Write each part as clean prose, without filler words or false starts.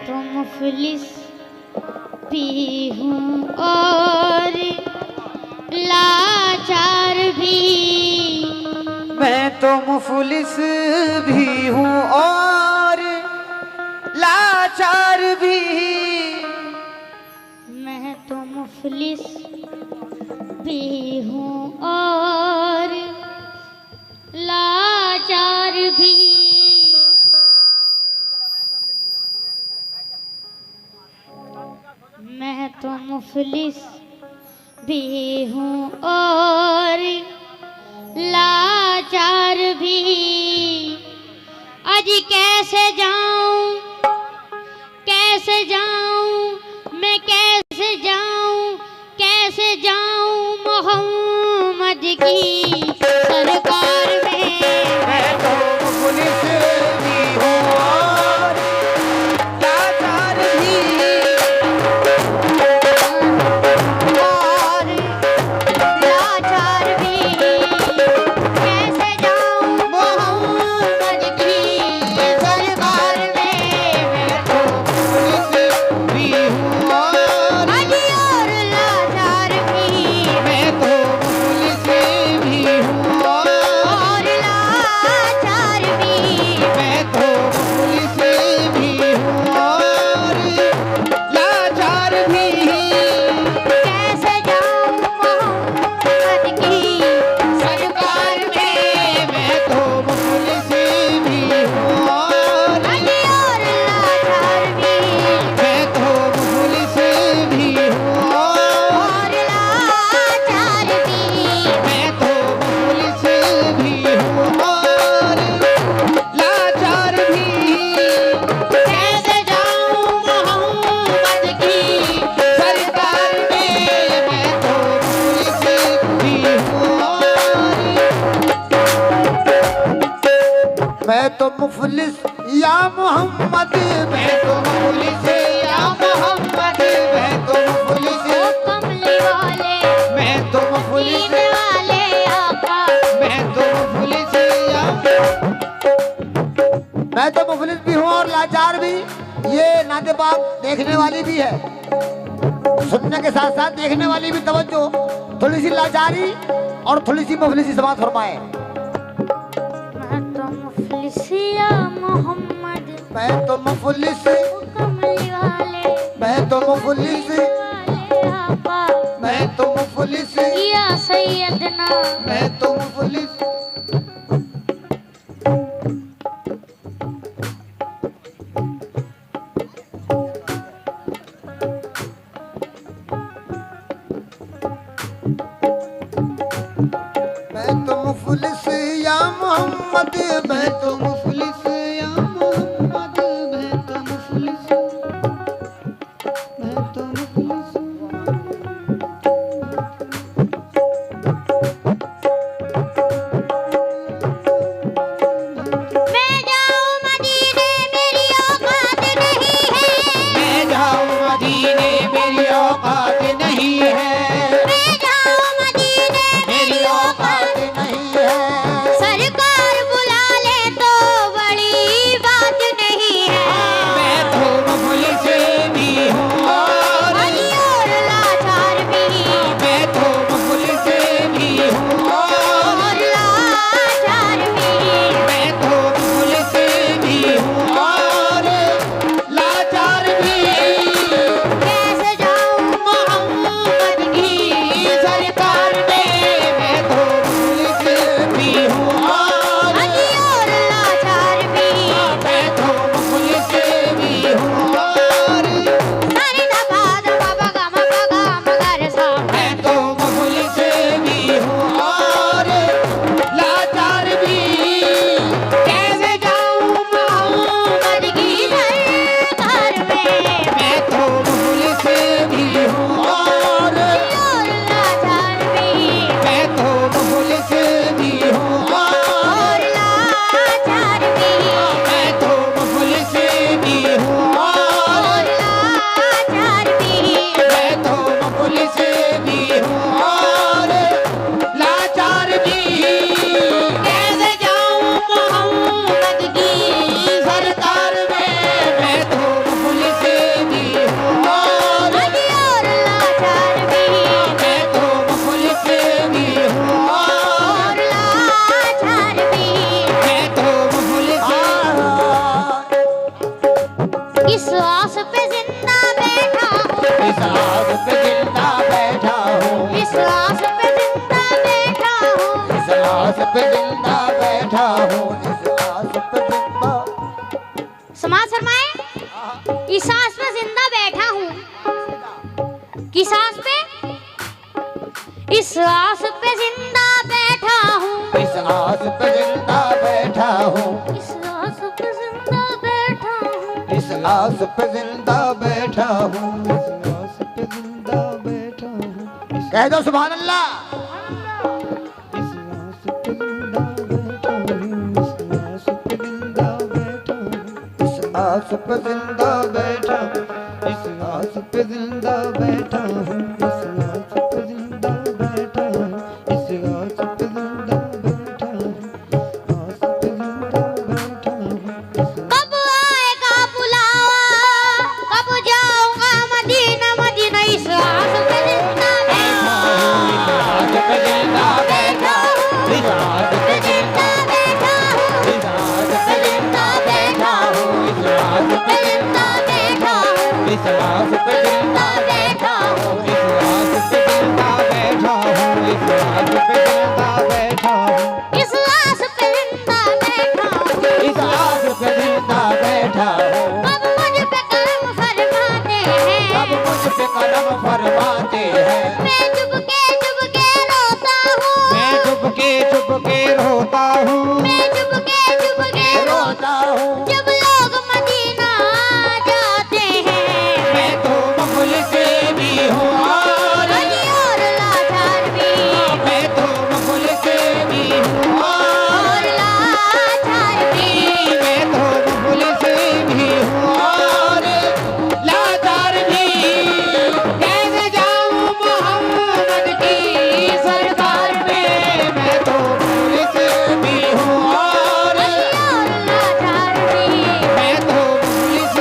तो मुफलिस भी हूँ और लाचार भी। मैं तो मुफलिस भी हूँ और लाचार भी। मैं तो मुफलिस भी हूँ और लाचार भी। मैं तो मुफलिस भी हूँ और लाचार भी। आज कैसे जाऊं मैं कैसे जाऊं मोहम्मद की सरकार में। मैं तो मुफलिस भी हूँ और लाचार भी। और लाचार भी। कैसे जाऊं मोहम्मद की सरकार में। मैं तो मुफलिस भी हूँ और अजी और लाचार भी। मैं तो मुफलिस भी हूँ और लाचार भी। मैं तो मुफलिस भी हूँ और लाचार भी। कैसे जाऊं मोहम्मद की सरकार में। मैं तो मुफलिस भी हूँ और अजी और लाचार भी। मैं तो मुफलिस भी हूँ और लाचार भी। मैं तो मुफलिस भी हूँ और लाचार भी। कैसे जाऊं मोहम्मद की सरकार में मैं तो मुफलिस भी हूँ और मैं तो मुफलिस या मोहम्मद। मैं तो मुफलिस या मोहम्मद। मैं तो मुफलिस कमली वाले मैं तो मुफलिस दीन वाले आका। मैं तो मुफलिस या मैं तो मुफलिस भी हूँ और लाचार भी। ये नाते पाक देखने वाली भी है, सुनने के साथ साथ देखने वाली भी तवज्जो। थोड़ी सी लाचारी और थोड़ी सी मुफलिसी समाज फरमाए। मैं तो मुफलिस या मोहम्मद मैं तो मुफलिस कमली वाले मैं तो मुफलिस वाले आका। मैं तो मुफलिस या सैयदना मैं तो मुफलिस। मैं तो मुफलिस या मोहम्मद। मैं तो मुफलिस या मोहम्मद। मैं तो मुफलिस मैं तो मुफलिस। मैं जाऊं मदीने मेरी औकात नहीं है। मैं जाऊं मदीने मेरी औकात नहीं है। मैं जाऊं मदीने मेरी औकात नहीं है। सरकार बुला ले तो इस आस पे जिंदा बैठा हूँ, इस आस पे जिंदा बैठा हूँ, इस आस पे जिंदा बैठा हूँ, इस आस पे जिंदा बैठा हूँ, इस आस पे जिंदा। समाज फरमाए, इस आस पे जिंदा बैठा हूँ, किस आस पे? इस आस पे जिंदा बैठा हूँ, इस आस पे जिंदा बैठा हूँ, इस आस पे जिंदा बैठा हूँ, इस आस पे जिंदा बैठा हूँ, इस आस पे जिंदा बैठा हूँ। कह दो सुभान अल्लाह। इस आस पे जिंदा बैठा हूँ, इस आस पे जिंदा बैठा हूँ, इस आस पे जिंदा बैठा हूँ, इस आस पे जिंदा बैठा हूँ, इस आस पे जिंदा बैठा हूँ, इस आस पे जिंदा बैठा हूँ, आस पे जिंदा बैठा हूँ। कब आएगा बुलावा, कब जाऊंगा मदीना मदीना, इस आस पे जिंदा बैठा हूँ, आस पे जिंदा बैठा हूँ, इस आस पे जिंदा बैठा हूँ, इस आस पे जिंदा बैठा हूँ, इस आस पे जिंदा बैठा हूँ, इस आस पे जिंदा बैठा हूँ, इस आस पे जिंदा बैठा हूँ, इस आस पे जिंदा बैठा हूँ, इस आस पे जिंदा बैठा हूँ, इस आस पे जिंदा बैठा हूँ। कब मुझ पे करम फरमाते हैं, अब मुझ पे कदम फरमाते हैं, मैं चुपके रोता हूँ, मैं चुपके रोता हूँ, मैं चुपके रोता हूँ। जब लोग मदीना जाते हैं, मैं तो मुखलिस भी हूँ और अली और लाचार भी, मैं तो मुखलिस भी हूँ और लाचार भी, मैं तो मुखलिस भी हूँ और लाचार भी। कैसे जाऊँ मोहम्मद की सरकार में, मैं तो मुखलिस भी हूँ और लाचार भी, मैं तो मुखलिस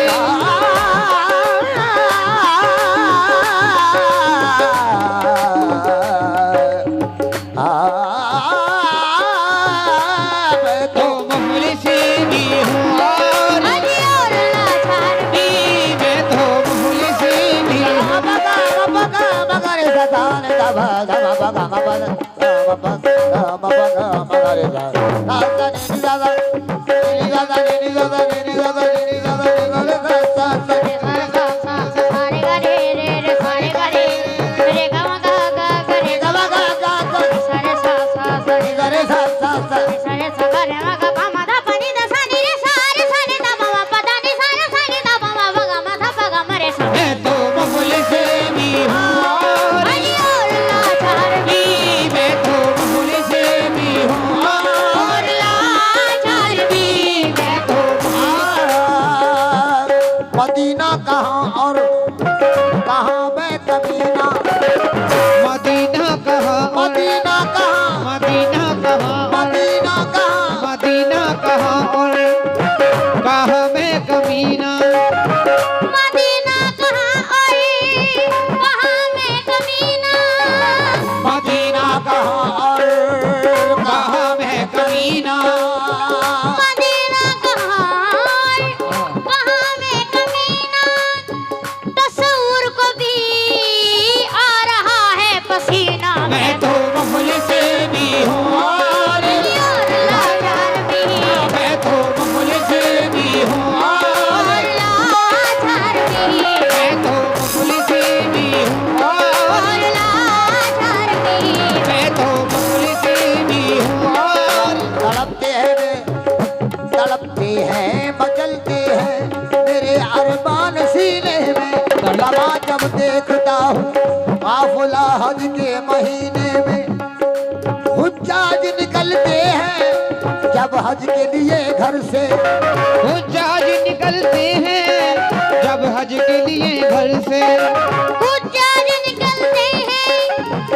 मैं तो मुखलिस भी हूँ और अली और लाचार भी, मैं तो मुखलिस भी हूँ। मगर सतान दबा दबा बगा मबल दबा बगा मगर दादा नी दादा नी दादा नी दादा नी दादा नी दादा नी दादा सारे गा रे रे रे सारे गा रे रे गा मा गा गा गा रे गा मा गा गा गा सारे सा रे गरे सा सारे सा गा रे मा गा पा मा धा पा नी धा सा नी रे सारे सारे धा मा मा पा धा नी सारे सारे धा मा मा वा गा मा धा पा गा मा रे सा, मैं तो मुखलिस भी हूँ और अली और लाचार भी, मैं तो मुखलिस भी हूँ और लाचार भी, मैं तो मदीना कहाँ और कहाँ मैं कमीना, मदीना कहाँ और मदीना कहाँ मदीना कहाँ मदीना कहाँ मदीना कहाँ और कहाँ मैं कमीना, मदीना कहाँ और कहाँ मैं कमीना, मदीना कहाँ और कहाँ मैं कमीना, मदीना कहाँ और कहाँ मैं कमीना, तस्वुर को भी आ रहा है पसीना, मैं तो मुखलिस भी हूँ और और लाचार भी, मैं तो मुखलिस भी हूँ और लाचार भी, मैं तो मुखलिस भी हूँ और लाचार भी, मैं तो मुखलिस भी हूँ और तड़पते हैं मचलते हैं मेरे अरमान सीने में, लबा जब देखता हूँ काफिला हज के महीने में, हुज्जाज निकलते हैं जब हज के लिए घर से, हुज्जाज निकलते हैं जब हज के लिए घर से, हुज्जाज निकलते हैं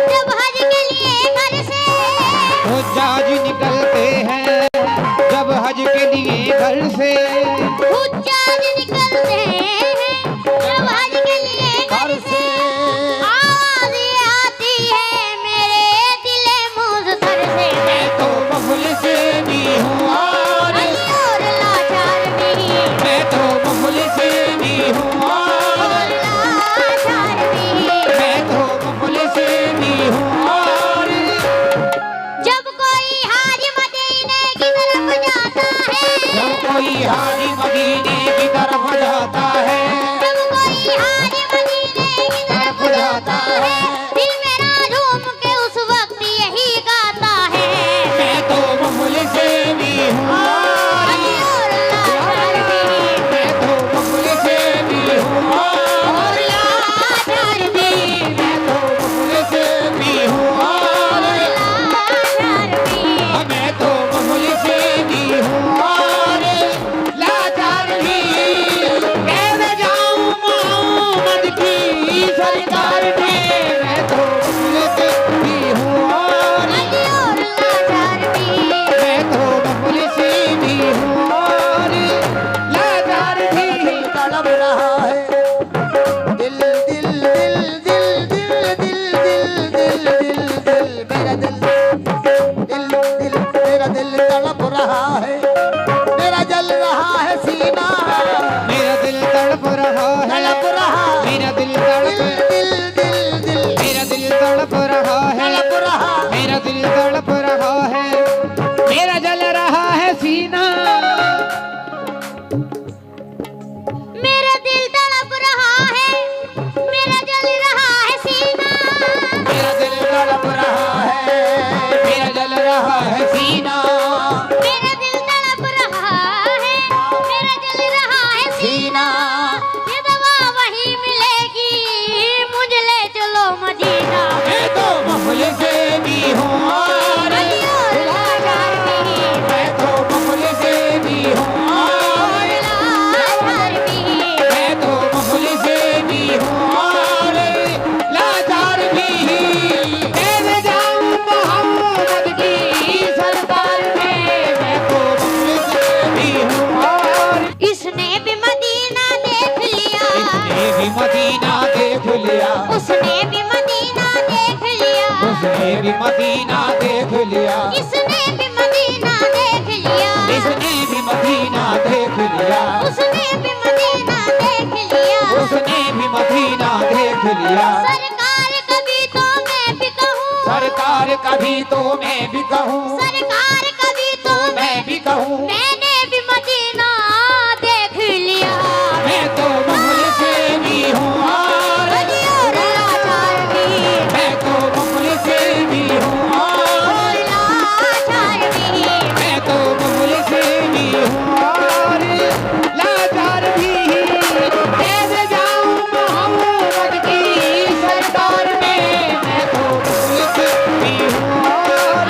जब हज के लिए घर से, हुज्जाज निकलते हैं जब हज के लिए घर से, हुज्जाज निकलते हैं जब हज के लिए घर से आवाज़ आती है मेरे दिले मुज़्तर से, मैं तो मुखलिस भी हूँ और अली और लाचार भी, मैं तो मुखलिस भी तड़प रहा है। दिल दिल दिल दिल दिल दिल दिल दिल दिल दिल मेरा दिल दिल दिल मेरा दिल तड़प रहा है। मेरा जल रहा है सीना, मेरा दिल तड़प रहा है, तड़प रहा मेरा दिल तड़प, दिल दिल दिल दिल मेरा दिल तड़प रहा है, तड़प रहा मेरा दिल तड़प रहा है, मेरा जल रहा है सीना। मेरा दिल तड़प रहा है, मेरा जल रहा है सीना। मेरा दिल तड़प रहा है, मेरा जल रहा है सीना। मेरा दिल तड़प रहा है, मेरा जल रहा है सीना। ये दवा वहीं मिलेगी, मुझे ले चलो मदीना। मैं तो मुखलिस भी हूँ और लाचार भी, मैं तो मुखलिस भी हूँ और लाचार भी। मैं तो मुखलिस भी हूँ और लाचार भी। कैसे जाऊँ मोहम्मद की सरकार में, मैं तो मुखलिस भी हूँ और इसने भी मदीना देख लिया, इसने भी मदीना देख लिया, उसने भी मदीना देख लिया, उसने भी मदीना देख लिया, इसने भी मदीना देख लिया, इसने भी मदीना देख लिया, उसने भी मदीना देख लिया। उसने भी मदीना देख लिया। सरकार कभी तो मैं भी कहूँ, सरकार कभी तो मैं भी कहूँ, सरकार कभी तो मैं भी कहूँ, मैंने भी मदीना देख लिया। मैं तो मुखलिस भी हूँ और और लाचार भी, मैं तो मुखलिस भी हूँ और लाचार भी। मैं तो मुखलिस भी हूँ और लाचार भी। कैसे जाऊँ मोहम्मद की सरकार में, मैं तो मुखलिस भी हूँ और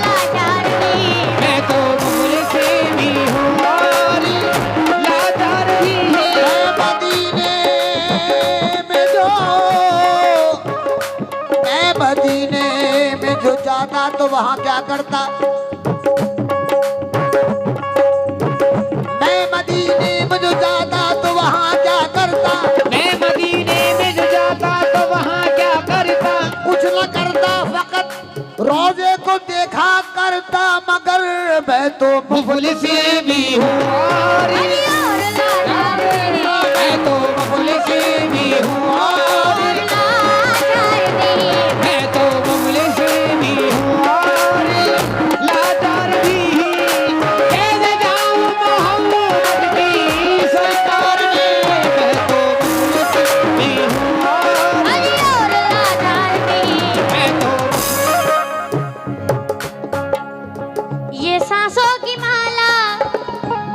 लाचार भी। मैं तो मुखलिस भी हूँ और लाचार भी। मैं मदीने में जो जाता तो वहाँ क्या करता। मैं मदीने में जो जाता तो वहाँ क्या करता। मैं मदीने में जो जाता तो वहाँ क्या करता। कुछ न करता फकत रोजे को देखा करता, मगर मैं तो मुखलिस भी हूँ और लाचार भी, मैं तो मुखलिस भी हूँ और लाचार भी। मैं तो मुखलिस भी हूँ और लाचार भी। कैसे जाऊँ मोहम्मद की सरकार में, मैं तो मुखलिस भी हूँ और लाचार भी। मैं तो ये सांसों की माला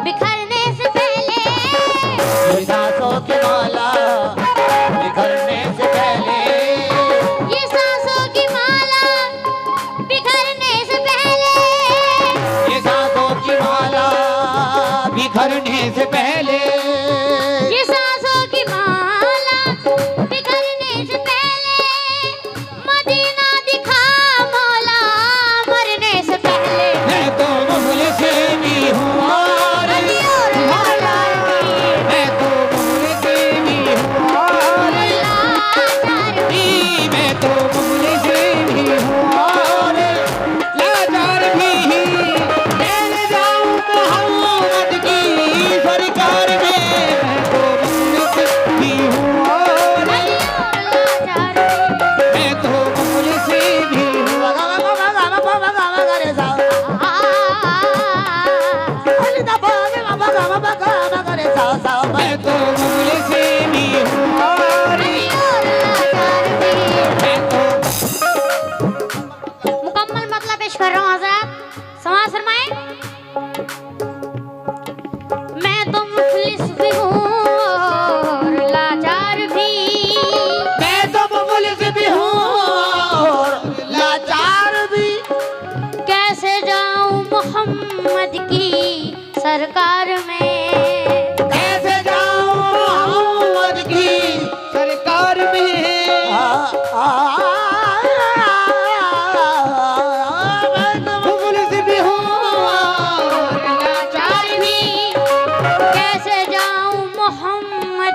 बिखरने से पहले, ये सांसों की माला बिखरने से पहले, ये सांसों की माला बिखरने से पहले, ये सांसों की माला बिखरने से पहले, ये सांसों की माला बिखरने से पहले, मदीना दिखा मौला मरने से पहले। मैं तो मुखलिस भी हूँ और लाचार भी, मैं तो मुखलिस भी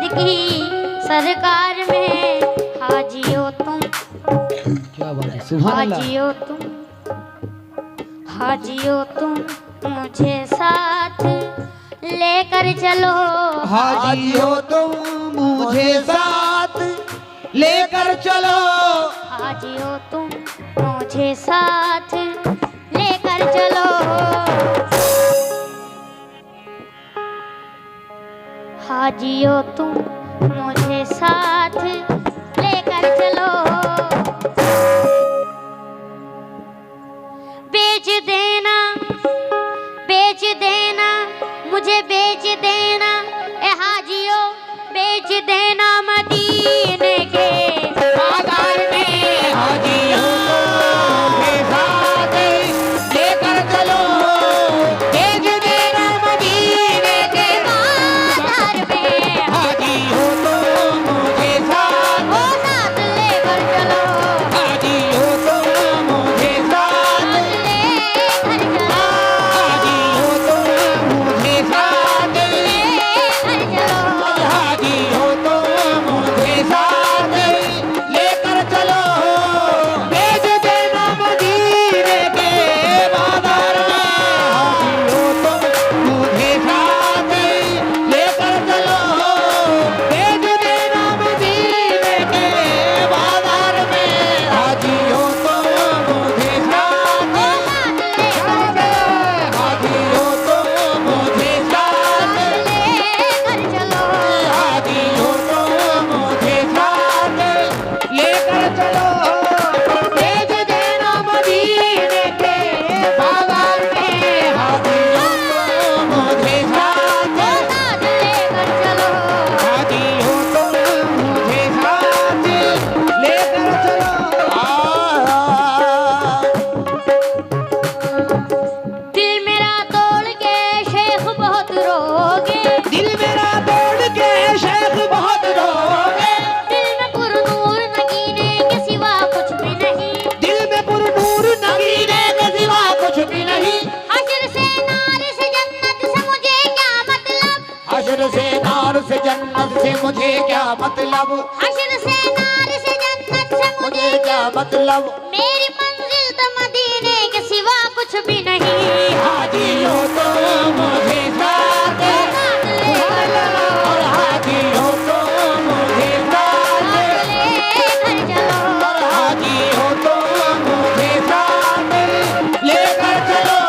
की सरकार में हाजी हो तुम, क्या बात है, सुभान अल्लाह। हाजी हो तुम, हाजी हो तुम, मुझे साथ लेकर चलो। हाजी हो तुम मुझे साथ लेकर चलो, हाजी हो तुम, मुझे साथ लेकर चलो। हाजी हो तुम, मुझे साथ लेकर चलो। बेच देना, बेच देना, मुझे बेच देना, ए हाजियो बेच देना मदीने के बाजार में। हाजी हो मुझे साथ लेकर चलो, भेज देना मदीने के बाजार में। हाजी हो मुझे साथ, ओ साथ लेकर चलो, हाजी हो मुझे साथ, लेकर चलो, हाजी हो मुझे साथ, लेकर चलो। हाजी हो मुझे साथ लेकर चलो, भेज देना मदीने के बाजार में। हाजी हो मुझे साथ लेकर चलो, भेज देना मदीने के बाजार में। हाजी हो मुझे साथ, हाजी हो मुझे साथ, लेकर चलो, हाजी हो मुझे साथ लेकर चलो, भेज देना मदीने के बाजार में। हाजी हो मुझे साथ, साथ लेकर चलो। हाजी हो मुझे साथ लेकर चलो। दिल मेरा तोड़ के शेख बहुत रोगे, दिल मेरा तोड़ के शेख बहुत रोगे, दिल में पुरनूर नगीने के सिवा कुछ भी नहीं। दिल में पुरनूर नगीने के सिवा कुछ भी नहीं। हश्र से नार से जन्नत से मुझे क्या मतलब, हश्र से नार से जन्नत से मुझे क्या मतलब, हश्र से नार से जन्नत से मुझे मुझे क्या मतलब। मेरी मंजिल तो मदीने के सिवा कुछ भी नहीं। हाजी हो मुझे साथ, साथ लेकर चलो, और हाजी हो मुझे साथ, लेकर चलो, और हाजी हो मुझे साथ लेकर चलो,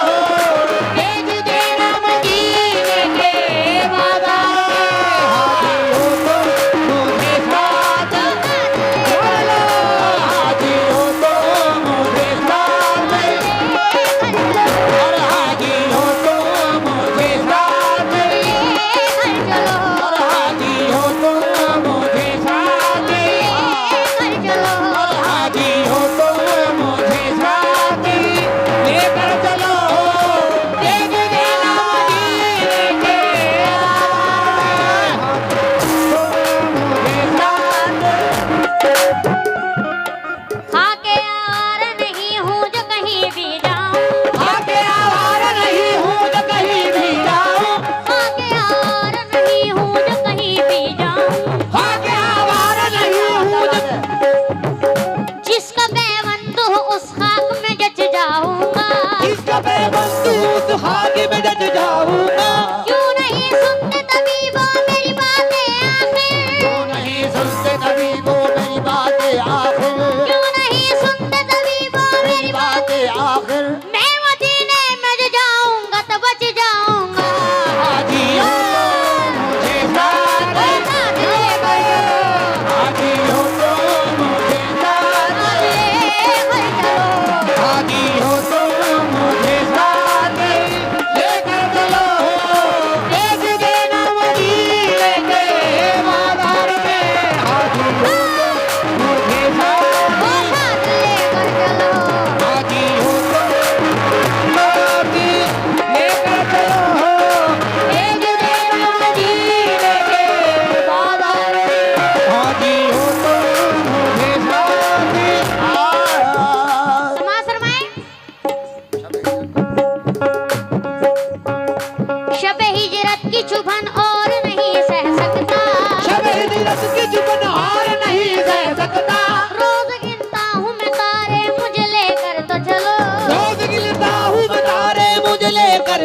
भेज देना मदीने के बाजार में। हाजी हो मुझे साथ, चलो, हाजी हो मुझे साथ, और हाजी हो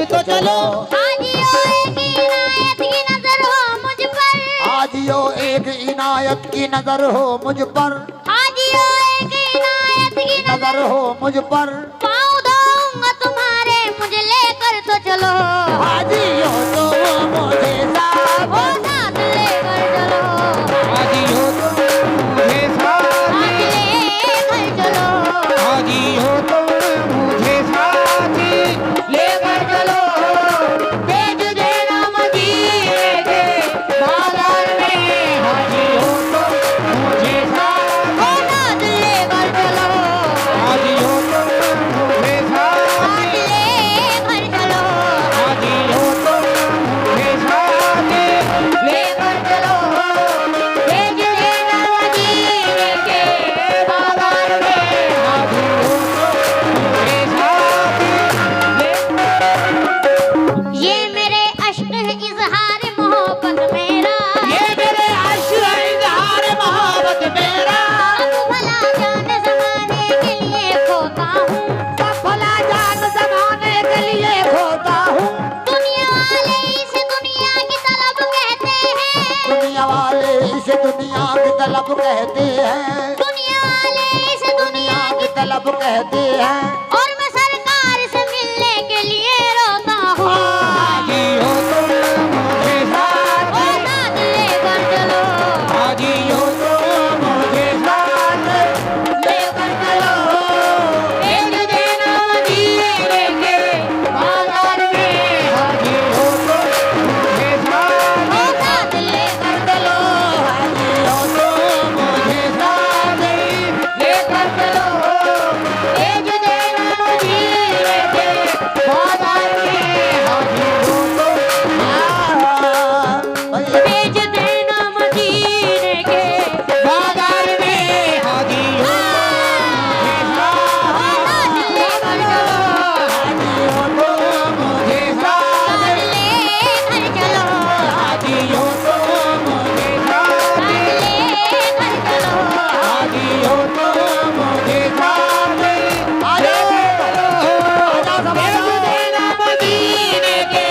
तो चलो। हाजियो एक इनायत की नजर हो मुझ पर, हाजियो एक इनायत की नजर हो मुझ पर, हाजियो एक इनायत की नजर हो मुझ पर। पाँव धोऊंगा तुम्हारे, मुझे लेकर तो चलो। हाजियो तो मुझे साथ ओ साथ लेकर चलो, हाजियो तुम मुझे साथ, लेकर चलो, हाजियो तुम मुझे साथ लेकर चलो। भेज देना मदीने के बाजार में, हाजियो तुम मुझे साथ, ओ साथ लेकर चलो, हाजियो तुम मुझे साथ, लेकर चलो, हाजियो तुम मुझे साथ लेकर चलो। भेज देना मदीने के बाजार में, हाजियो तुम मुझे साथ ये मेरे अश्क है इजहार मोहब्बत मेरा, ये मेरे अश्क है इज़हार मोहब्बत मेरा। अब भला जान जमाने के लिए खोता हूँ, भला जान जमाने के लिए खोता हूँ। दुनिया वाले इसे दुनिया की तलब कहते हैं, दुनिया वाले इसे दुनिया की तलब कहते हैं, दुनिया वाले इसे दुनिया की तलब कहते हैं। और मैं सरकार से मिलने के लिए रोता हूँ। हाजियो तुम मुझे साथ, ओ साथ लेकर चलो, हाजियो तुम मुझे साथ लेकर चलो। भेज देना मदीने के बाजार में, हाजियो तुम मुझे साथ, ओ साथ लेकर चलो, हाजियो तुम मुझे साथ लेकर चलो। भेज देना मदीने के बाजार में, हाजियो तुम भेज देना मदीने के बाजार में, हाजियो साथ लेकर चलो, मुझे साथ, लेकर चलो, हाजियो तुम मुझे साथ, लेकर चलो, हाजियो तुम मुझे साथ भेज देना मदीने के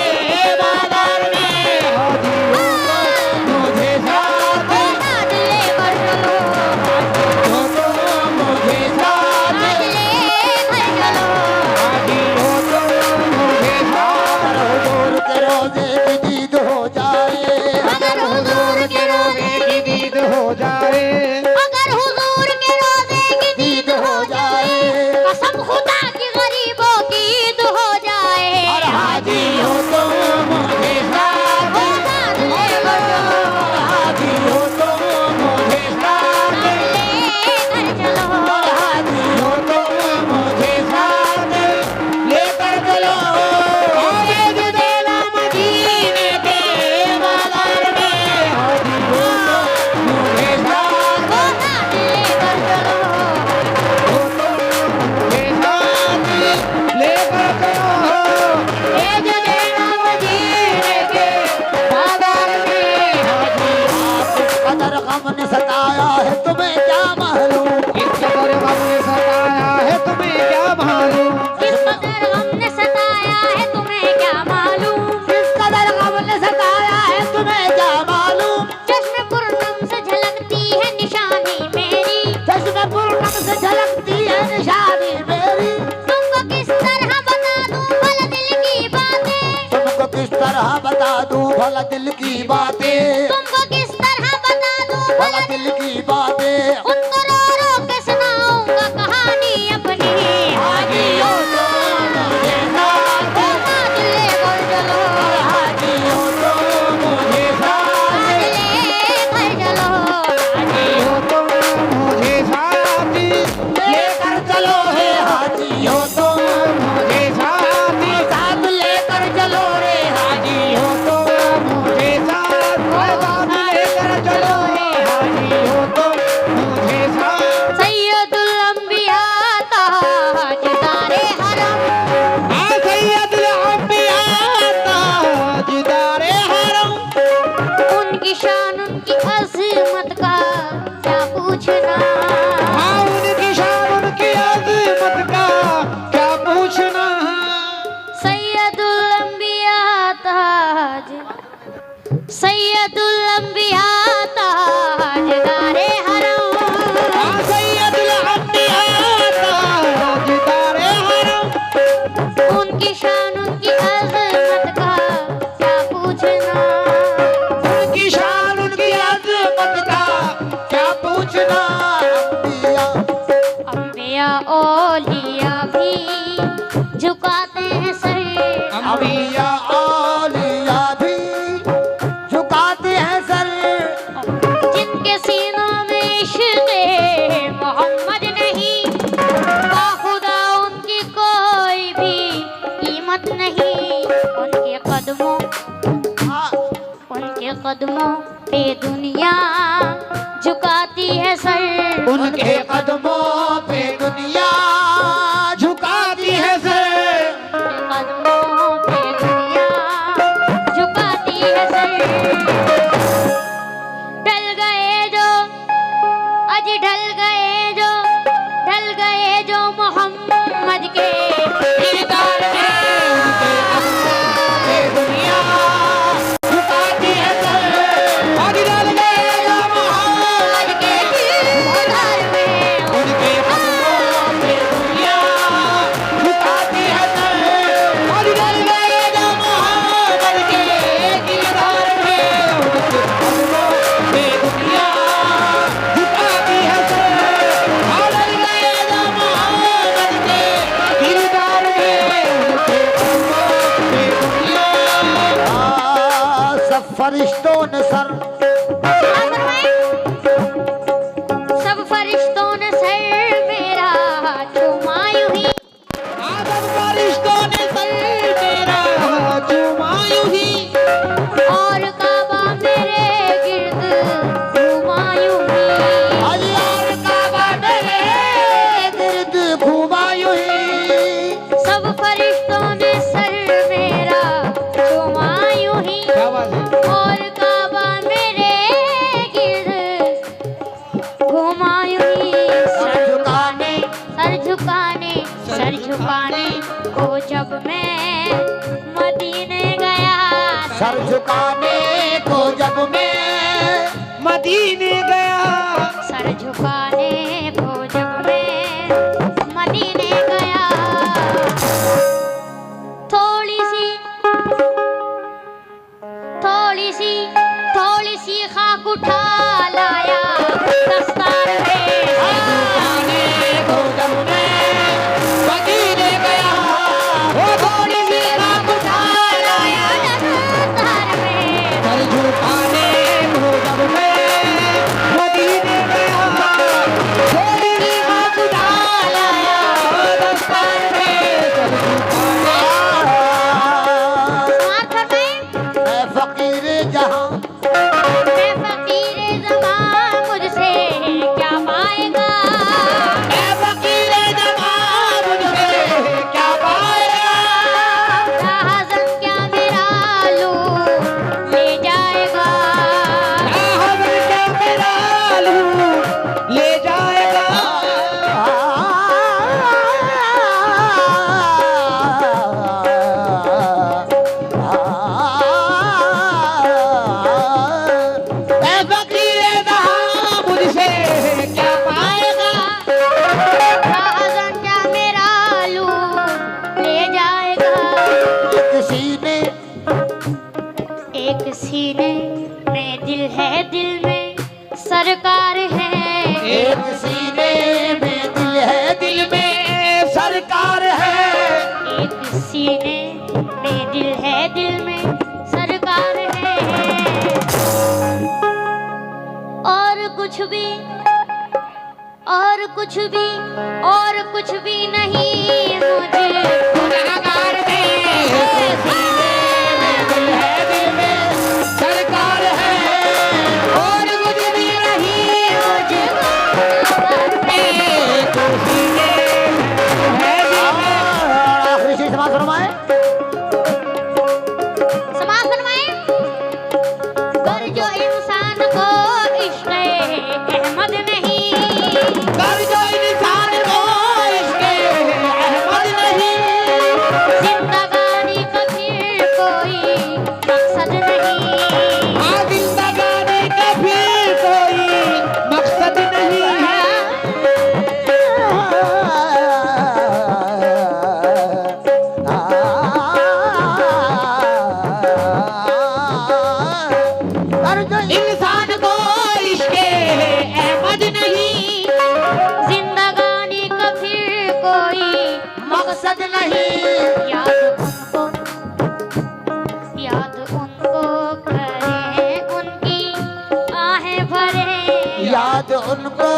बाजार में, हाजियो तुम मुझे साथ, साथ लेकर चलो, हाजियो तुम मुझे साथ, लेकर चलो, हाजियो तुम मुझे साथ। हुजूर के रोजे की दीद हो जाए, अगर हुजूर के रोजे की दीद हो जाए, अगर हुजूर के रोजे की दीद हो जाए। कसम खुदा की गरीबों की ईद हो जाए। और हाजियो तुम मुझे साथ, ओ साथ लेकर चलो, हाजियो तुम मुझे साथ, लेकर चलो, हाजियो तुम मुझे साथ लेकर चलो। भेज देना मदीने के बाजार में, हाजियो तुम मुझे साथ, ओ साथ लेकर चलो, मुझे साथ लेकर चलो। भेज देना मदीने के बाजार में, हाजियो कदर गम ने सताया है तुम्हें क्या मालूम, इस कदर गम ने सताया है तुम्हें क्या मालूम, इस कदर हमने सताया है तुम्हें क्या मालूम। किस कदर गम ने सताया है तुम्हें क्या मालूम। चश्मे पूर्णम से झलकती है निशानी मेरी, चश्मे पूर्णम से झलकती है निशानी मेरी। तुमको किस तरह बता दूं भला दिल की बातें, तुमको किस तरह बता दूं भला दिल की बातें, तुमको किस तरह बता दूं भला दिल की बातें। उनको रो रो के सुनाऊंगा कहानी अपनी। हाजियो तुम मुझे साथ, ओ साथ लेकर चलो, हाजियो तुम मुझे साथ, लेकर चलो, हाजियो तुम मुझे साथ लेकर चलो हे हाजियो तुम मुझे साथ, साथ लेकर चलो रे हाजियो तुम मुझे साथ उम्मत का क्या पूछना। अंबिया औलिया भी झुकाते हैं सर, अंबिया औलिया भी झुकाते हैं सर। जिनके सीनों में इश्क़े मोहम्मद नहीं, बाखुदा उनकी कोई भी कीमत नहीं। उनके कदमों पे दुनिया झुकाती है सर, उनके कदमों पे दुनिया झुकाती है सर। कदमों पे दुनिया झुकाती है सर। ढल गए जो, अज ढल गए जो मोहम्मद के दीदार में, पे दुनिया झुकाती है सर। आज डाल गए जो मोहम्मद के दीदार में, उनके कदमों पे दुनिया झुकाती है सर। आज डाल गए जो मोहम्मद के दीदार में उनके कदमों पे दुनिया झुकाती है सर। आज डाल गए जो मोहम्मद के दीदार में उनके कदमों पे दुनिया। सब फरिश्तों ने सर, सब फरिश्तों ने सर मेरा चूमा यूं ही, आदम फरिश्तों ने सर मेरा चूमा यूं ही, और काबा मेरे गिर्द घूमा यूं ही। अल्लाह काबा मेरे गिर्द घूमा यूं ही। सब फरिश्तों ने सर मेरा चूमा यूं ही, क्या बात है। और काबा मेरे गिर्द घूमा यूं ही। सर झुकाने को जब मैं मदीने गया, सर झुकाने को जब मैं मदीने गया, सर झुकाने को जब मैं मदीने गया, थोड़ी सी खाक उठा लाया दस्तार में, झुकाने को जब मैं मदीने गया, वो थोड़ी सी रात उठा लाया दस्तार में, सर झुकाने को जब मैं मदीने गया, थोड़ी सी रात उठा लाया दस्तार में, सर झुकाने। समार फरमाएं, मैं फकीर जहां, मैं फकीर ज़मां, मुझसे क्या पाएगा। मैं फकीर जहां, मुझसे क्या पाएगा। राहज़न क्या मेरा लू ले जाएगा, राहबर क्या मेरा लू ले जाएगा, मैं फकीर जहां, मुझसे क्या पाएगा। राहज़न क्या मेरा लू ले जाएगा। एक सीने में दिल है, दिल में सरकार है, एक सीने में दिल है, दिल में सरकार है। एक सीने में दिल है, दिल में सरकार है। और कुछ भी, और कुछ भी, और कुछ भी नहीं मुझे गुनहगार है। दिल है, दिल में सरकार है। और कुछ भी नहीं मुझे गुनहगार है। आखिरी शेर समाज फरमाए। समाज फरमाए, कर जो इंसान को इश्क़े अहमद नहीं, कर जो इंसान को इश्क़े अहमद नहीं, मकसद नहीं। याद उनको करें उनकी आहें भरे, याद उनको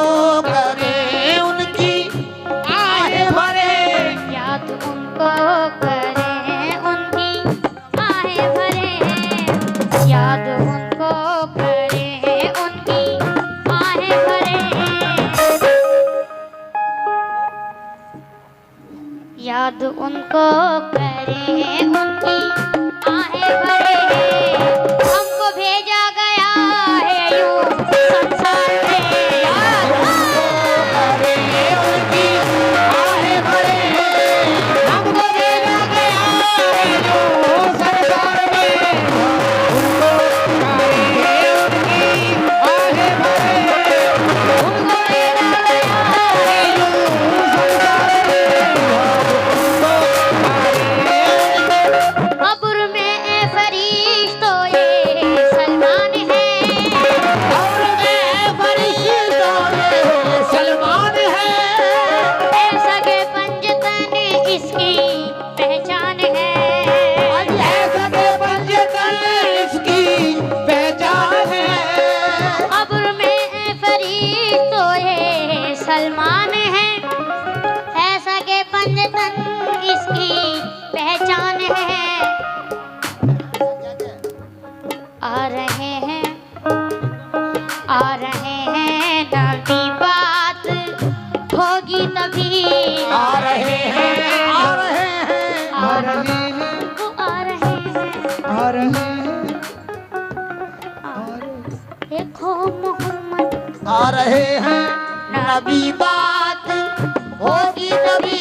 करें उनकी आहें भरे, याद उनको करें उनकी आहें भरे, याद उनको करें उनकी आहें भरे, याद उनको करें उनकी आहें भरे। हमको भेजा गया है यूं संसार में, याद उनको करें उनकी आहें भरे, हमको भेजा गया है यूं संसार में, उनको करें उनकी आहें भरे, उनको भेजा गया है यूं संसार में, कब्र में ए फरिश्तों ये सलमान है, और मैं फरिश्तों में सलमान है, ए सगे पंजतन इसकी पहचान है, आज ऐसा के पंजतन इसकी पहचान है। कब्र में ए फरिश्तों ये सलमान है, है सगे पंजतन इसकी पहचान है। आ रहे हैं नबी बात होगी तभी, आ रहे हैं, आ रहे हैं, आ रहे हैं, वो आ रहे हैं, आ रहे हैं, देखो मोहम्मद आ रहे हैं, नबी बात होगी नबी।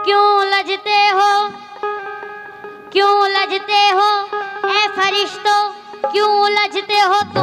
क्यों लजते हो, क्यों लजते हो ए फरिश्तों, क्यों लजते हो तुम